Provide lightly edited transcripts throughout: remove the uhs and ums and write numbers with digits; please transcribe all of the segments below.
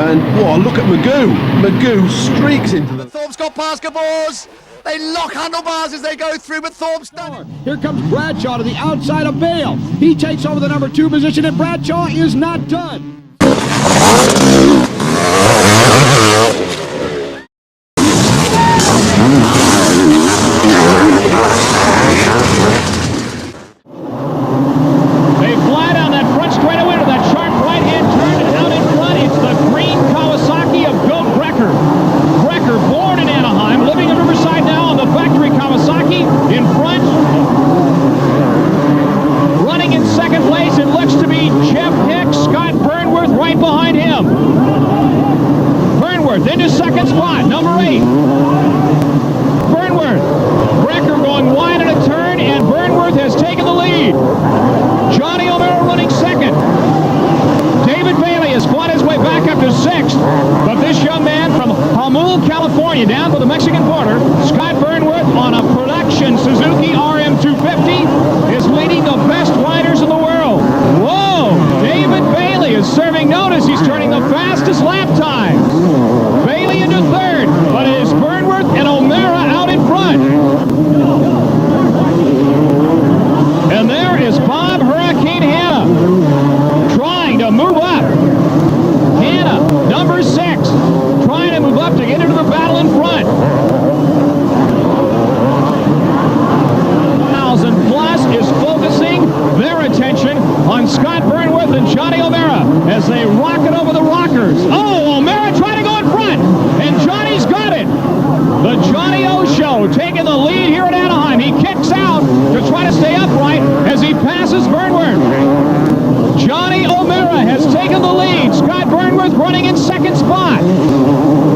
And, whoa, look at Magoo. Magoo streaks into the... Thorpe's got basketballs. They lock handlebars as they go through, but Thorpe's done. Here comes Bradshaw to the outside of Bale. He takes over the number 2 position, and Bradshaw is not done. They fly down that front straightaway to that sharp right-hand turn, and out in front, it's the green Kawasaki of Bill Brecker. Brecker, born in Anaheim, living in Riverside now on the factory Kawasaki. In front, running in second place, it looks to be Jeff Hicks. Scott Burnworth right behind him. Burnworth into second spot, number 8. Burnworth. Brecker going wide in a turn, and Burnworth has taken the lead. Johnny Omara running second. David Bailey has fought his way back up to 6th. But this young man from Hamul, California, down to the Mexican border, Scott Burnworth on a production Suzuki RM250, is leading the best riders in the world. Whoa! David Bailey is serving notice. He's turning the fastest lap times. Bailey into 3rd, but it is Burnworth and Omara out in front. And there is Bob Hurricane Hanna trying to move up. Hanna, number 6, trying to move up to get into the battle in front. 1,000 plus is focusing their attention on Scott Burnworth and Johnny Omara as they rocket over the rockers. Oh, Omara trying to go in front, and Johnny's got it. The Johnny O Show taking the lead here at Anaheim. He kicks out to try to stay upright as he passes Burnworth. Johnny Omara has taken the lead. Scott Burnworth running in second spot.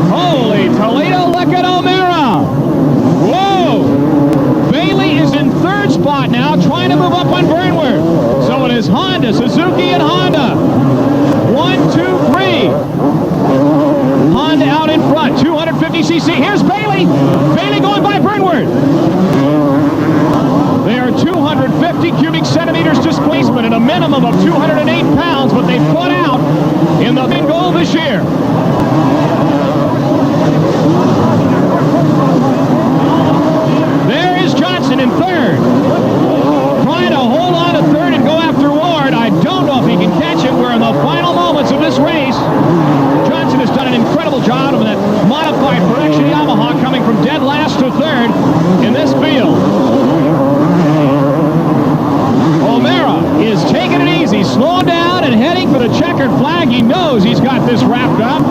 Holy Toledo, look at Omara. Whoa! Bailey is in 3rd spot now, trying to move up on Burnworth. So it is Honda, Suzuki, and Honda. 1, 2, 3. Honda out in front, 250cc. Here's Bailey. Bailey going by Burnworth. They are 250 cubic centimeters displacement and a minimum of 208 pounds, but they put out in the big goal this year. There is Johnson in 3rd. Trying to hold on to 3rd and go after Ward. I don't know if he can catch it. We're in the final moments of this race. Johnson has done an incredible job of that modified production Yamaha coming from dead last to 3rd in this field. Omara is taking it easy, slowing down and heading for the checkered flag. He knows he's got this wrapped up.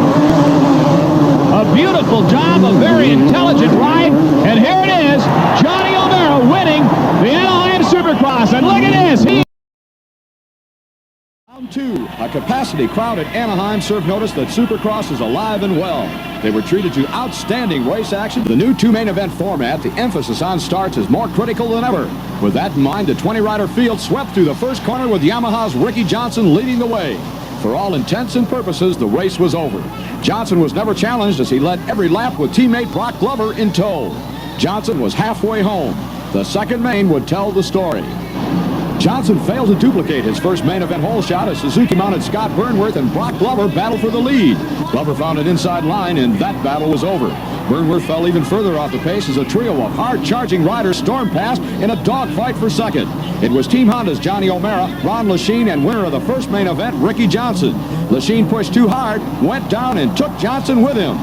A beautiful job, a very intelligent ride, and here it is, Johnny Omara winning the Anaheim Supercross, and look at this. Round 2, a capacity crowd at Anaheim served notice that Supercross is alive and well. They were treated to outstanding race action. The new 2 main event format, the emphasis on starts, is more critical than ever. With that in mind, the 20-rider field swept through the first corner with Yamaha's Ricky Johnson leading the way. For all intents and purposes, the race was over. Johnson was never challenged as he led every lap with teammate Brock Glover in tow. Johnson was halfway home. The second main would tell the story. Johnson failed to duplicate his first main event hole shot as Suzuki-mounted Scott Burnworth and Brock Glover battled for the lead. Glover found an inside line, and that battle was over. Burnworth fell even further off the pace as a trio of hard-charging riders stormed past in a dogfight for second. It was Team Honda's Johnny Omara, Ron Lechien, and winner of the first main event, Ricky Johnson. Lechien pushed too hard, went down, and took Johnson with him.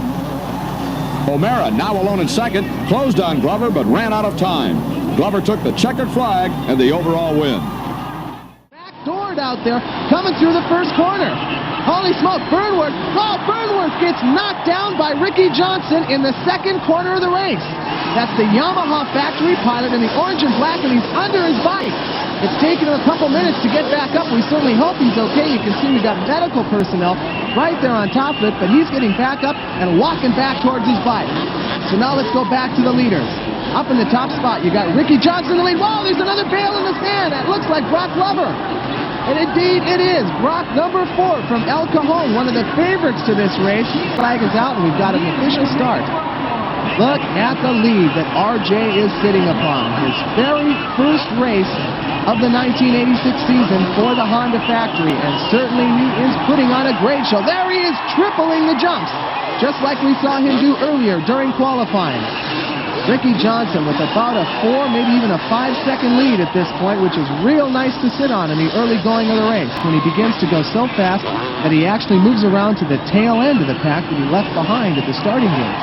Omara, now alone in second, closed on Glover but ran out of time. Glover took the checkered flag and the overall win. Backdoored out there, coming through the first corner. Holy smoke, Burnworth. Oh, Burnworth gets knocked down by Ricky Johnson in the second corner of the race. That's the Yamaha factory pilot in the orange and black, and he's under his bike. It's taken him a couple minutes to get back up. We certainly hope he's okay. You can see we got medical personnel right there on top of it, but he's getting back up and walking back towards his bike. So now let's go back to the leaders. Up in the top spot, you got Ricky Johnson in the lead. Whoa, there's another Bale in the stand. That looks like Brock Glover. And indeed it is. Brock, number 4 from El Cajon, one of the favorites to this race. Flag is out, and we've got an official start. Look at the lead that RJ is sitting upon. His very first race of the 1986 season for the Honda factory, and certainly he is putting on a great show. There he is, tripling the jumps, just like we saw him do earlier during qualifying. Ricky Johnson with about a 4, maybe even a 5-second lead at this point, which is real nice to sit on in the early going of the race, when he begins to go so fast that he actually moves around to the tail end of the pack that he left behind at the starting gate.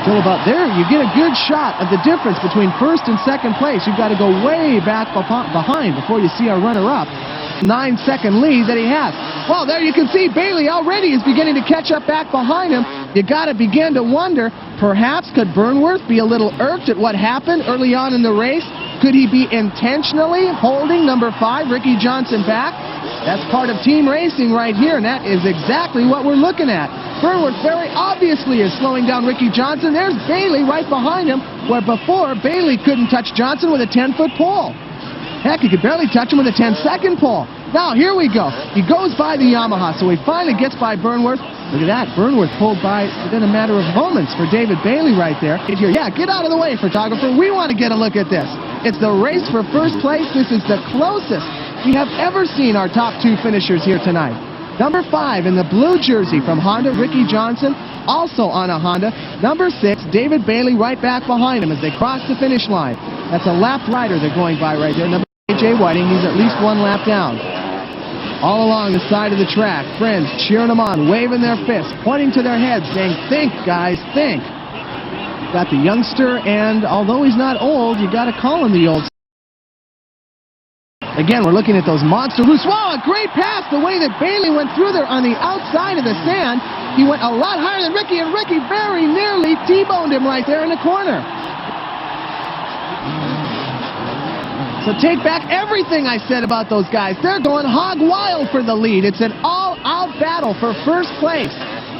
Still about there, you get a good shot of the difference between first and second place. You've got to go way back behind before you see our runner-up. 9-second lead that he has. Well, there you can see Bailey already is beginning to catch up back behind him. You got to begin to wonder, perhaps could Burnworth be a little irked at what happened early on in the race? Could he be intentionally holding number 5, Ricky Johnson, back? That's part of team racing right here, and that is exactly what we're looking at. Burnworth very obviously is slowing down Ricky Johnson. There's Bailey right behind him, where before Bailey couldn't touch Johnson with a 10-foot pole. Heck, he could barely touch him with a 10-second pole. Now, here we go. He goes by the Yamaha, so he finally gets by Burnworth. Look at that. Burnworth pulled by within a matter of moments for David Bailey right there. Yeah, get out of the way, photographer. We want to get a look at this. It's the race for first place. This is the closest we have ever seen our top 2 finishers here tonight. Number 5 in the blue jersey from Honda, Ricky Johnson, also on a Honda. Number 6, David Bailey right back behind him as they cross the finish line. That's a lap rider they're going by right there. Number A.J. Whiting, he's at least 1 lap down. All along the side of the track, friends cheering them on, waving their fists, pointing to their heads, saying, think, guys, think. Got the youngster, and although he's not old, you got to call him the old. Again, we're looking at those monster roosts. Wow, a great pass, the way that Bailey went through there on the outside of the sand. He went a lot higher than Ricky, and Ricky very nearly T-boned him right there in the corner. So take back everything I said about those guys. They're going hog wild for the lead. It's an all-out battle for first place.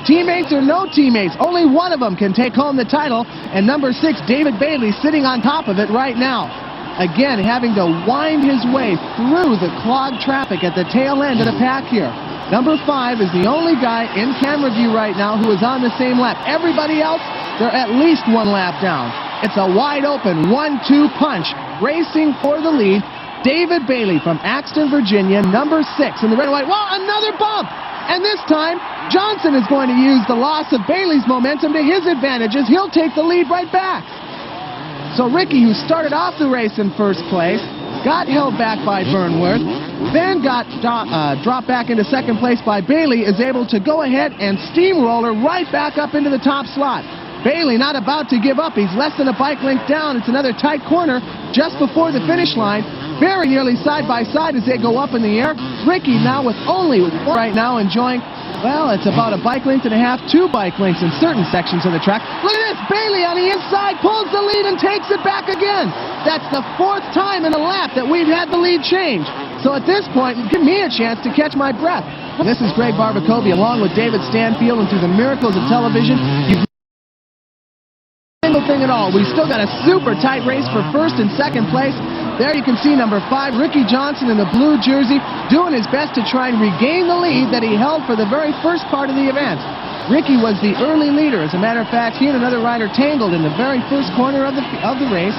Teammates or no teammates, only one of them can take home the title, and number 6, David Bailey, sitting on top of it right now. Again, having to wind his way through the clogged traffic at the tail end of the pack here. Number 5 is the only guy in camera view right now who is on the same lap. Everybody else, they're at least 1 lap down. It's a wide-open 1-2 punch, racing for the lead. David Bailey from Axton, Virginia, number 6 in the red and white. Well, another bump! And this time, Johnson is going to use the loss of Bailey's momentum to his advantage as he'll take the lead right back. So Ricky, who started off the race in first place, got held back by Burnworth, then got dropped back into second place by Bailey, is able to go ahead and steamroller right back up into the top slot. Bailey not about to give up. He's less than a bike length down. It's another tight corner just before the finish line. Very nearly side by side as they go up in the air. Ricky now with only 1 right now enjoying, well, it's about a bike length and a half, 2 bike lengths in certain sections of the track. Look at this. Bailey on the inside pulls the lead and takes it back again. That's the 4th time in a lap that we've had the lead change. So at this point, give me a chance to catch my breath. This is Greg Barbacovi along with David Stanfield, and through the miracles of television, you've thing at all. We still got a super tight race for first and second place. There you can see number 5, Ricky Johnson in the blue jersey, doing his best to try and regain the lead that he held for the very first part of the event. Ricky was the early leader. As a matter of fact, he and another rider tangled in the very first corner of the race.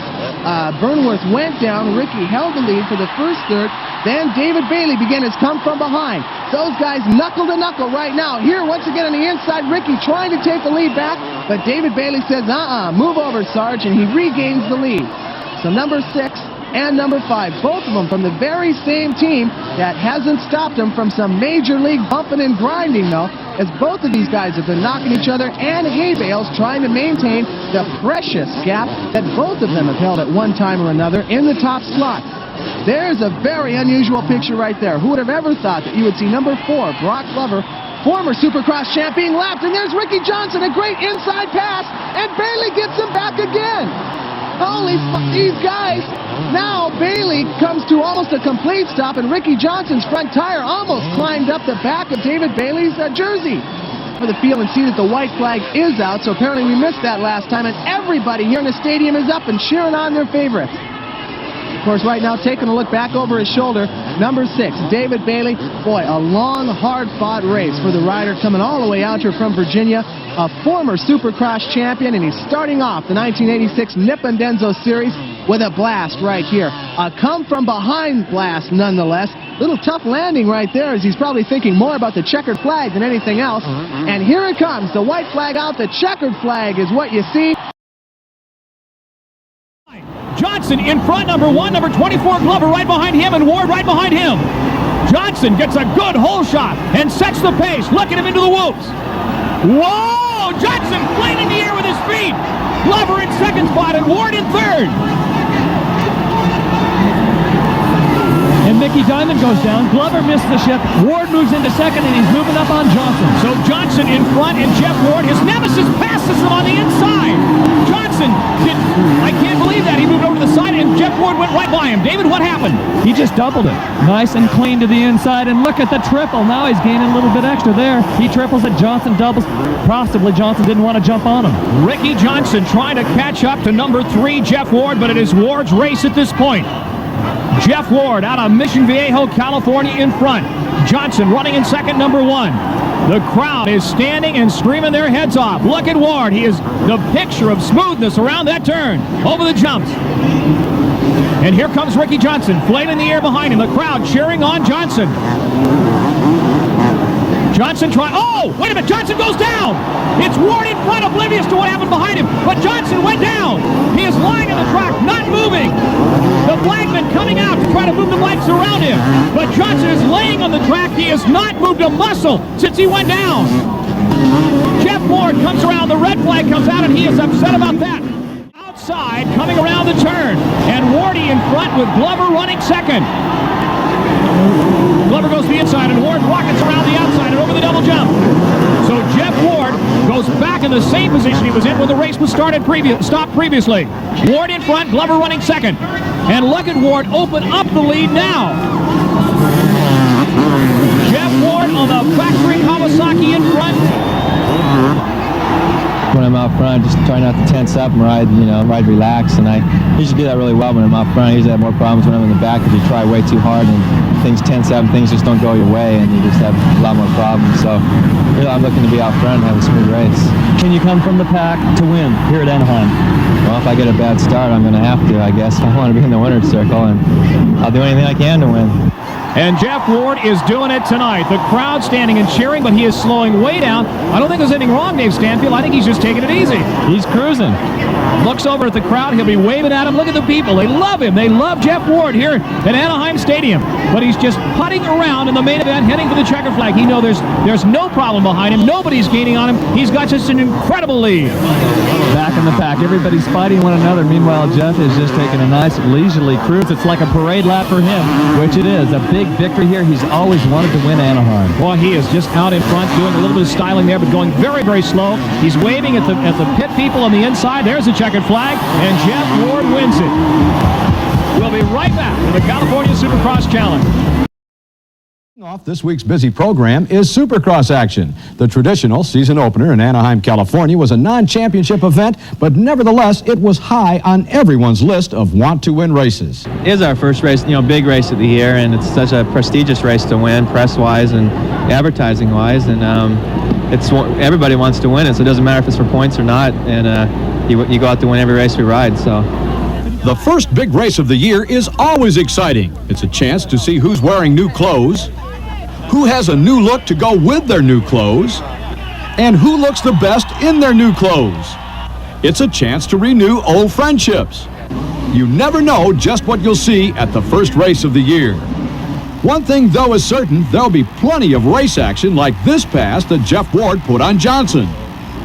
Burnworth went down. Ricky held the lead for the first third. Then David Bailey began his come from behind. Those guys knuckle to knuckle right now. Here, once again on the inside, Ricky trying to take the lead back, but David Bailey says, move over, Sarge, and he regains the lead. So number 6 and number 5, both of them from the very same team. That hasn't stopped them from some major league bumping and grinding, though, as both of these guys have been knocking each other and hay bales trying to maintain the precious gap that both of them have held at one time or another in the top slot. There's a very unusual picture right there. Who would have ever thought that you would see number 4, Brock Glover, former Supercross champ, being lapped, and there's Ricky Johnson, a great inside pass, and Bailey gets him back again. Holy fuck, these guys. Now Bailey comes to almost a complete stop, and Ricky Johnson's front tire almost climbed up the back of David Bailey's jersey. For the field and see that the white flag is out, so apparently we missed that last time, and everybody here in the stadium is up and cheering on their favorites. Of course, right now, taking a look back over his shoulder, number 6, David Bailey. Boy, a long, hard-fought race for the rider coming all the way out here from Virginia, a former Supercross champion, and he's starting off the 1986 Nippon Denso Series with a blast right here. A come-from-behind blast, nonetheless. Little tough landing right there, as he's probably thinking more about the checkered flag than anything else. And here it comes. The white flag out. The checkered flag is what you see. Johnson in front, number 1, number 24, Glover right behind him, and Ward right behind him. Johnson gets a good hole shot and sets the pace. Look at him into the whoops. Whoa! Johnson playing in the air with his feet. Glover in second spot and Ward in third. And Mickey Diamond goes down. Glover missed the ship. Ward moves into second, and he's moving up on Johnson. So Johnson in front, and Jeff Ward, his nemesis, passes him on the inside. Johnson I can't believe that. He moved over to the side, and Jeff Ward went right by him. David, what happened? He just doubled it. Nice and clean to the inside, and look at the triple. Now he's gaining a little bit extra there. He triples it. Johnson doubles. Possibly Johnson didn't want to jump on him. Ricky Johnson trying to catch up to number 3, Jeff Ward, but it is Ward's race at this point. Jeff Ward out of Mission Viejo, California in front. Johnson running in second, number 1. The crowd is standing and screaming their heads off. Look at Ward. He is the picture of smoothness around that turn. Over the jumps. And here comes Ricky Johnson, flailing in the air behind him. The crowd cheering on Johnson. Johnson trying. Oh, wait a minute. Johnson goes down. It's Ward in front, oblivious to what happened behind him. But Johnson went down. He is lying on the track, not moving. The flagman coming out to try to move the bikes around him. But Johnson is laying on the track. He has not moved a muscle since he went down. Jeff Ward comes around. The red flag comes out, and he is upset about that. Outside, coming around the turn. And Wardy in front with Glover running second. Glover goes to the inside, and Ward rockets around the outside and over the double jump. So Jeff Ward goes back in the same position he was in when the race was stopped previously. Ward in front, Glover running second. And look at Ward open up the lead now. Jeff Ward on the factory Kawasaki in front. When I'm out front, just try not to tense up and ride relax. And I usually do that really well when I'm out front. I usually have more problems when I'm in the back if you try way too hard and things tense up and things just don't go your way, and you just have a lot more problems. So really, I'm looking to be out front and have a smooth race. Can you come from the pack to win here at Anaheim? Well, if I get a bad start, I'm going to have to, I guess. I want to be in the winner's circle, and I'll do anything I can to win. And Jeff Ward is doing it tonight. The crowd standing and cheering, but he is slowing way down. I don't think there's anything wrong, Dave Stanfield. I think he's just taking it easy. He's cruising. Looks over at the crowd. He'll be waving at him. Look at the people. They love him. They love Jeff Ward here at Anaheim Stadium. But he's just putting around in the main event, heading for the checker flag. He knows there's no problem behind him. Nobody's gaining on him. He's got just an incredible lead. Back in the pack. Everybody's fighting one another. Meanwhile, Jeff is just taking a nice leisurely cruise. It's like a parade lap for him, which it is. A big victory here. He's always wanted to win Anaheim. Boy, he is just out in front, doing a little bit of styling there, but going very, very slow. He's waving at the pit people on the inside. There's the checkered flag, and Jeff Ward wins it. We'll be right back with the California Supercross Challenge. Off this week's busy program is Supercross action. The traditional season opener in Anaheim, California was a non-championship event, but nevertheless, it was high on everyone's list of want-to-win races. It is our first race, big race of the year, and it's such a prestigious race to win, press-wise and advertising-wise, and everybody wants to win it, so it doesn't matter if it's for points or not, and you go out to win every race we ride, so. The first big race of the year is always exciting. It's a chance to see who's wearing new clothes, who has a new look to go with their new clothes, and who looks the best in their new clothes. It's a chance to renew old friendships. You never know just what you'll see at the first race of the year. One thing, though, is certain, there'll be plenty of race action like this pass that Jeff Ward put on Johnson.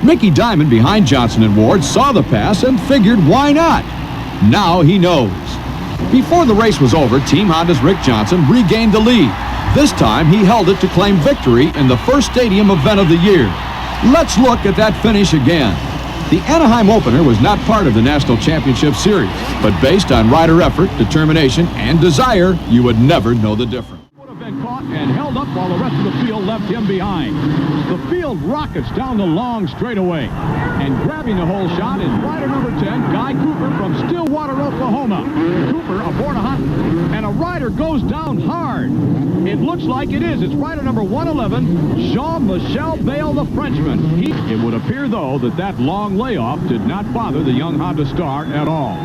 Mickey Diamond behind Johnson and Ward saw the pass and figured, why not? Now he knows. Before the race was over, Team Honda's Rick Johnson regained the lead. This time, he held it to claim victory in the first stadium event of the year. Let's look at that finish again. The Anaheim opener was not part of the National Championship Series, but based on rider effort, determination, and desire, you would never know the difference. Would have been caught and held held up while the rest of the field left him behind. The field rockets down the long straightaway. And grabbing the hole shot is rider number 10, Guy Cooper from Stillwater, Oklahoma. Cooper aboard a Honda, and a rider goes down hard. It looks like it is. It's rider number 111, Jean-Michel Bale, the Frenchman. It would appear, though, that long layoff did not bother the young Honda star at all.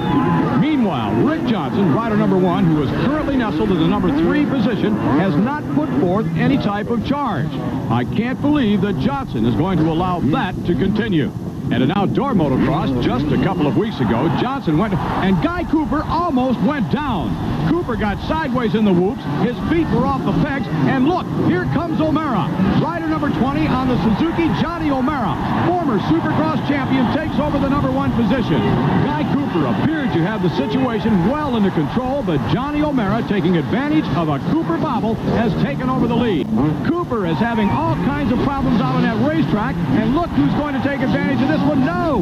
Meanwhile, Rick Johnson, rider number 1, who is currently nestled in the number 3 position, has not put forth any type of charge. I can't believe that Johnson is going to allow that to continue. At an outdoor motocross just a couple of weeks ago, Johnson went, and Guy Cooper almost went down. Cooper got sideways in the whoops, his feet were off the pegs, and look, here comes Omara. Rider number 20 on the Suzuki, Johnny Omara, former Supercross champion, takes over the number 1 position. Guy Cooper appeared to have the situation well under control, but Johnny Omara, taking advantage of a Cooper bobble, has taken over the lead. Cooper is having all kinds of problems out on that racetrack, and look who's going to take advantage of this one. No!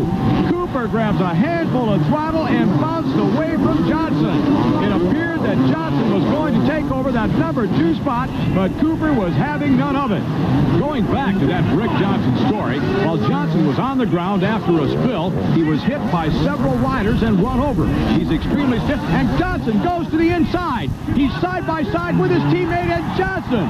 Cooper grabs a handful of throttle and bounced away from Johnson. It appeared that Johnson was going to take over that number 2 spot, but Cooper was having none of it. Going back to that Rick Johnson story, while Johnson was on the ground after a spill, he was hit by several riders and run over. He's extremely stiff, and Johnson goes to the inside. He's side by side with his teammate, and Johnson,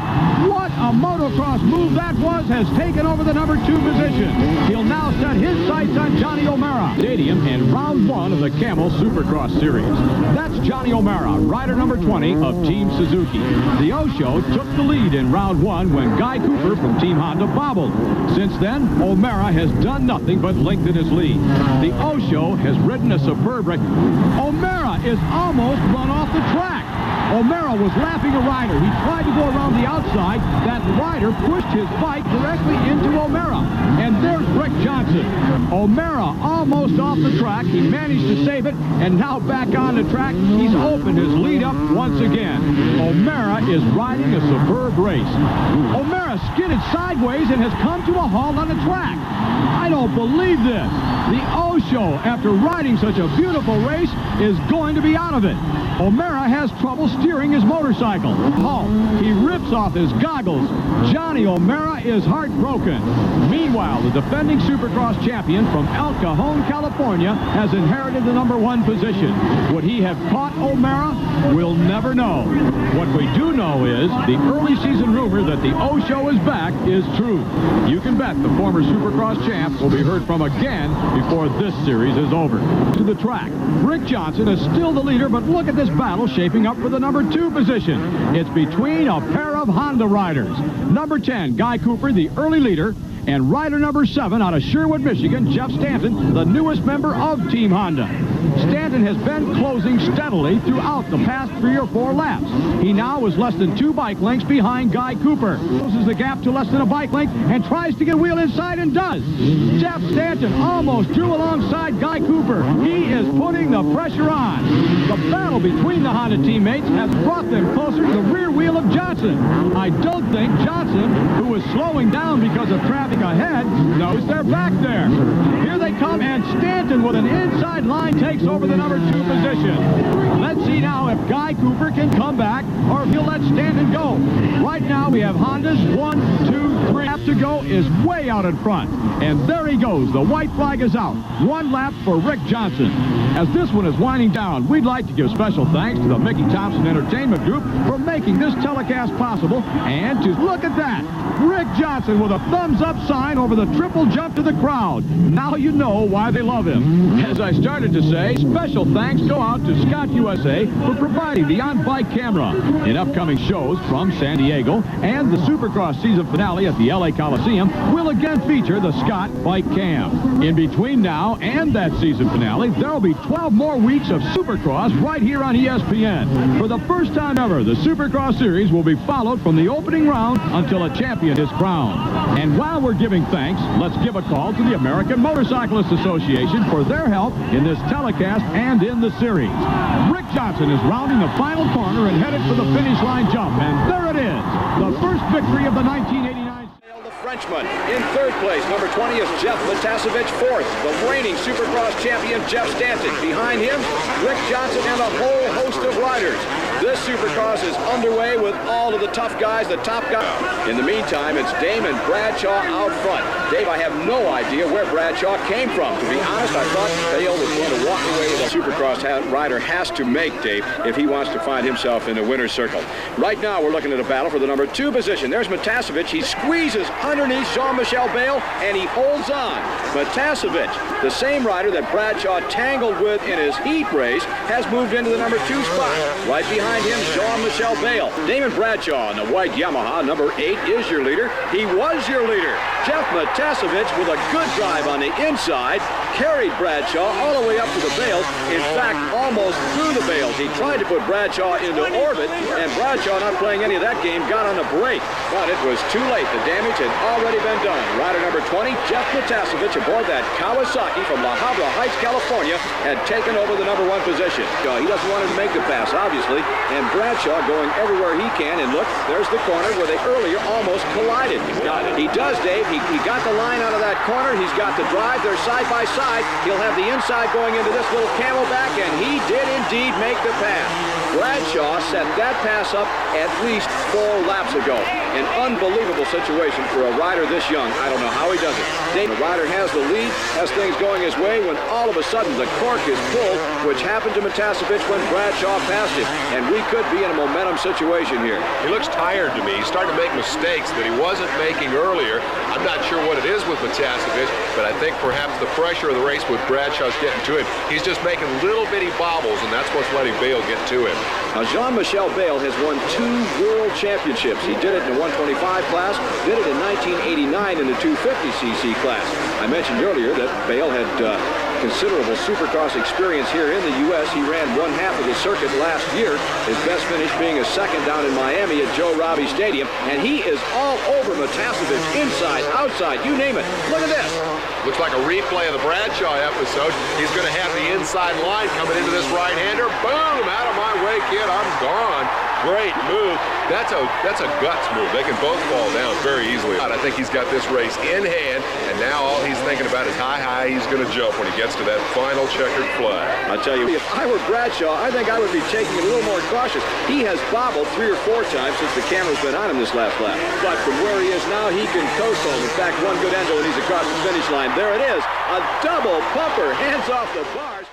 what a motocross move that was, has taken over the number 2 position. He'll now set his sights on Johnny Omara. Stadium in round 1 of the Camel Supercross Series. That's Johnny Omara, rider number 20 of Team Suzuki. The O-Show took the lead in round 1 when Guy Cooper from Team Honda bobbled. Since then, Omara has done nothing but lengthen his lead. The O-Show has ridden a superb race. Omara is almost run off the track. Omara was lapping a rider. He tried to go around the outside. That rider pushed his bike directly into Omara. And there's Rick Johnson. Omara almost off the track. He managed to save it, and now back on the track, he's opened his lead up once again. Omara is riding a superb race. Omara skidded sideways and has come to a halt on the track. I don't believe this. The O-Show, after riding such a beautiful race, is going to be out of it. Omara has trouble steering his motorcycle. Halt. He rips off his goggles. Johnny Omara is heartbroken. Meanwhile, the defending Supercross champion from El Cajon, California, has inherited the number 1 position. Would he have caught Omara? We'll never know. What we do know is the early season rumor that the O-Show is back is true. You can bet the former Supercross champ will be heard from again before this series is over. To the track, Rick Johnson is still the leader, but look at this battle shaping up for the number 2 position. It's between a pair of Honda riders. Number 10, Guy Cooper, the early leader, and rider number 7 out of Sherwood, Michigan, Jeff Stanton, the newest member of Team Honda. Stanton has been closing steadily throughout the past 3 or 4 laps. He now is less than 2 bike lengths behind Guy Cooper. Closes the gap to less than a bike length and tries to get a wheel inside and does. Jeff Stanton almost drew alongside Guy Cooper. He is putting the pressure on. The battle between the Honda teammates has brought them closer to the rear wheel of Johnson. I don't think Johnson, who is slowing down because of traffic ahead, knows they're back there. Here they come, and Stanton with an inside line takes over the number 2 position. Let's see now if Guy Cooper can come back or if he'll let Stanton go. Right now we have Honda's 1, 2, 3 lap to go is way out in front. And there he goes. The white flag is out. 1 lap for Rick Johnson. As this one is winding down, we'd like to give special thanks to the Mickey Thompson Entertainment Group for making this telecast possible. And to look at that, Rick Johnson with a thumbs up sign over the triple jump to the crowd. Now you know why they love him. As I started to say, special thanks go out to Scott USA for providing the on-bike camera in upcoming shows from San Diego, and the Supercross season finale at the LA Coliseum will again feature the Scott Bike Cam. In between now and that season finale, there'll be 12 more weeks of Supercross right here on ESPN. For the first time ever, the Supercross series will be followed from the opening round until a champion is crowned. And while we're giving thanks, let's give a call to the American Motorcyclists Association for their help in this telecast and in the series. Rick Johnson is rounding the final corner and headed for the finish line jump. And there it is, the first victory of the 1989 Frenchman. In 3rd place, number 20 is Jeff Matasevich. 4th, the reigning Supercross champion Jeff Stanton. Behind him, Rick Johnson and a whole host of riders. This Supercross is underway with all of the tough guys, the top guys. In the meantime, it's Damon Bradshaw out front. Dave, I have no idea where Bradshaw came from. To be honest, I thought Bale was going to walk away with a Supercross rider has to make, Dave, if he wants to find himself in the winner's circle. Right now, we're looking at a battle for the number 2 position. There's Matasovic. He squeezes underneath Jean-Michel Bale, and he holds on. Matasovic, the same rider that Bradshaw tangled with in his heat race, has moved into the number 2 spot. Right behind him, Jean-Michel Bale. Damon Bradshaw in the white Yamaha, number 8, is your leader. He was your leader. Jeff Matasovic, with a good drive on the inside, carried Bradshaw all the way up to the bales. In fact, almost through the bales. He tried to put Bradshaw into orbit, and Bradshaw, not playing any of that game, got on the brake. But it was too late. The damage had already been done. Rider number 20, Jeff Matasovic, aboard that Kawasaki from La Habra Heights, California, had taken over the number 1 position. He doesn't want him to make the pass, obviously, and Bradshaw going everywhere he can. And look, there's the corner where they earlier almost collided. He does, Dave. He got the line out of that corner. He's got the drive. They're side by side. He'll have the inside going into this little camelback, and he did indeed make the pass. Bradshaw set that pass up at least 4 laps ago. An unbelievable situation for a rider this young. I don't know how he does it. The rider has the lead, has things going his way, when all of a sudden the cork is pulled, which happened to Matasovic when Bradshaw passed him. And we could be in a momentum situation here. He looks tired to me. He's starting to make mistakes that he wasn't making earlier. I'm not sure what it is with Matasovic, but I think perhaps the pressure of the race with Bradshaw's getting to him. He's just making little bitty bobbles, and that's what's letting Bale get to him. Now, Jean-Michel Bale has won 2 world championships. He did it in the 125 class, did it in 1989 in the 250cc class. I mentioned earlier that Bale had considerable Supercross experience here in the U.S. He ran 1/2 of the circuit last year, his best finish being a 2nd down in Miami at Joe Robbie Stadium, and he is all over Matasovic, inside, outside, you name it. Look at this. Looks like a replay of the Bradshaw episode. He's going to have the inside line coming into this right-hander. Boom! Out of my way, kid. I'm gone. Great move. That's a guts move. They can both fall down very easily. I think he's got this race in hand, and now all he's thinking about is how high he's going to jump when he gets to that final checkered flag. I'll tell you, if I were Bradshaw, I think I would be taking it a little more cautious. He has bobbled 3 or 4 times since the camera's been on him this last lap. But from where he is now, he can coast home. In fact, one good endo and he's across the finish line. There it is, a double bumper, hands off the bars.